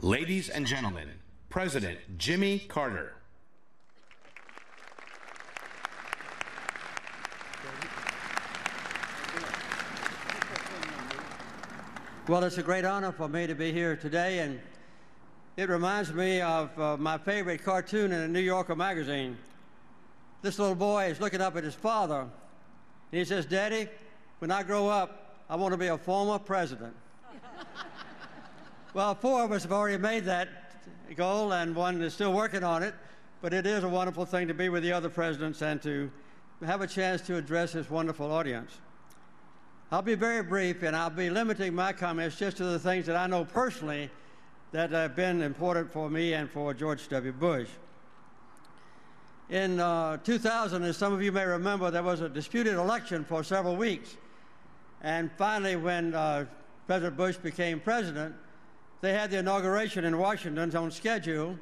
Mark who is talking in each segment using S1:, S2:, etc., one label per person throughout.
S1: Ladies and gentlemen, President Jimmy Carter.
S2: Well, it's a great honor for me to be here today, and it reminds me of my favorite cartoon in a New Yorker magazine. This little boy is looking up at his father, and he says, "Daddy, when I grow up, I want to be a former president." Well, 4 of us have already made that goal, and one is still working on it, but it is a wonderful thing to be with the other presidents and to have a chance to address this wonderful audience. I'll be very brief, and I'll be limiting my comments just to the things that I know personally that have been important for me and for George W. Bush. In 2000, as some of you may remember, there was a disputed election for several weeks. And finally, when President Bush became president, they had the inauguration in Washington on schedule.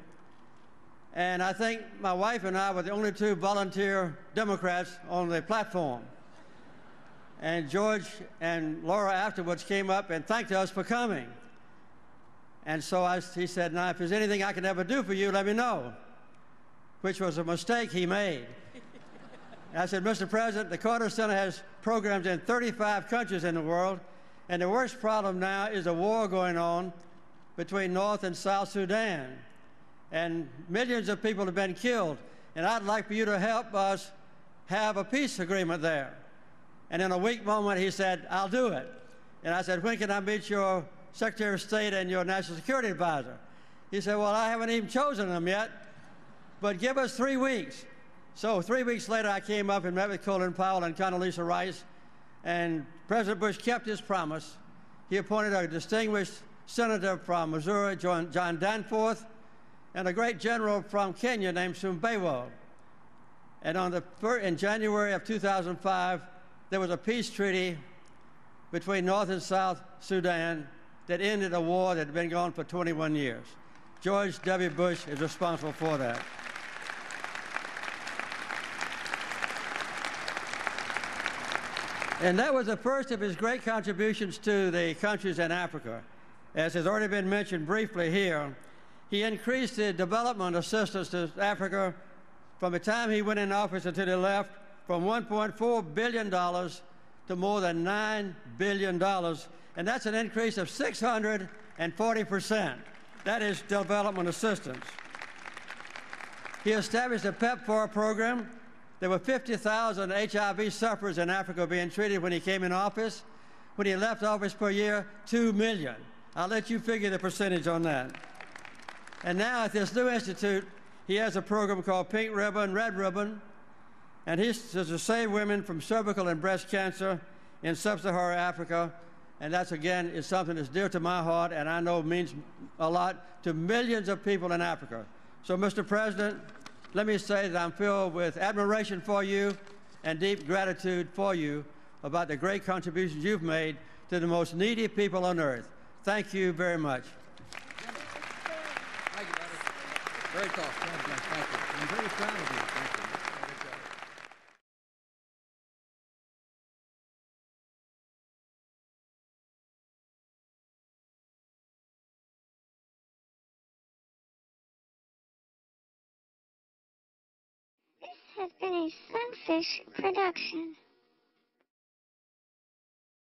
S2: And I think my wife and I were the only 2 volunteer Democrats on the platform. And George and Laura afterwards came up and thanked us for coming. And so he said, "Now, if there's anything I can ever do for you, let me know," which was a mistake he made. I said, "Mr. President, the Carter Center has programs in 35 countries in the world, and the worst problem now is a war going on between North and South Sudan. And millions of people have been killed, and I'd like for you to help us have a peace agreement there." And in a weak moment, he said, "I'll do it." And I said, "When can I meet your Secretary of State and your National Security Advisor?" He said, "Well, I haven't even chosen them yet, but give us 3 weeks." So 3 weeks later, I came up and met with Colin Powell and Condoleezza Rice, and President Bush kept his promise. He appointed a distinguished senator from Missouri, John Danforth, and a great general from Kenya named Sumbewo. And in January of 2005, there was a peace treaty between North and South Sudan that ended a war that had been going for 21 years. George W. Bush is responsible for that. And that was the first of his great contributions to the countries in Africa. As has already been mentioned briefly here, he increased the development assistance to Africa from the time he went in office until he left from $1.4 billion to more than $9 billion. And that's an increase of 640%. That is development assistance. He established a PEPFAR program. There were 50,000 HIV sufferers in Africa being treated when he came in office. When he left office per year, 2 million. I'll let you figure the percentage on that. And now at this new institute, he has a program called Pink Ribbon, Red Ribbon, and he's to save women from cervical and breast cancer in sub-Saharan Africa. And that's, again, is something that's dear to my heart and I know means a lot to millions of people in Africa. So, Mr. President, let me say that I'm filled with admiration for you and deep gratitude for you about the great contributions you've made to the most needy people on earth. Thank you very much.
S3: Thank you, buddy. Very thoughtful. Thank you. I'm very proud of you. Thank you.
S4: This has been a Sunfish production.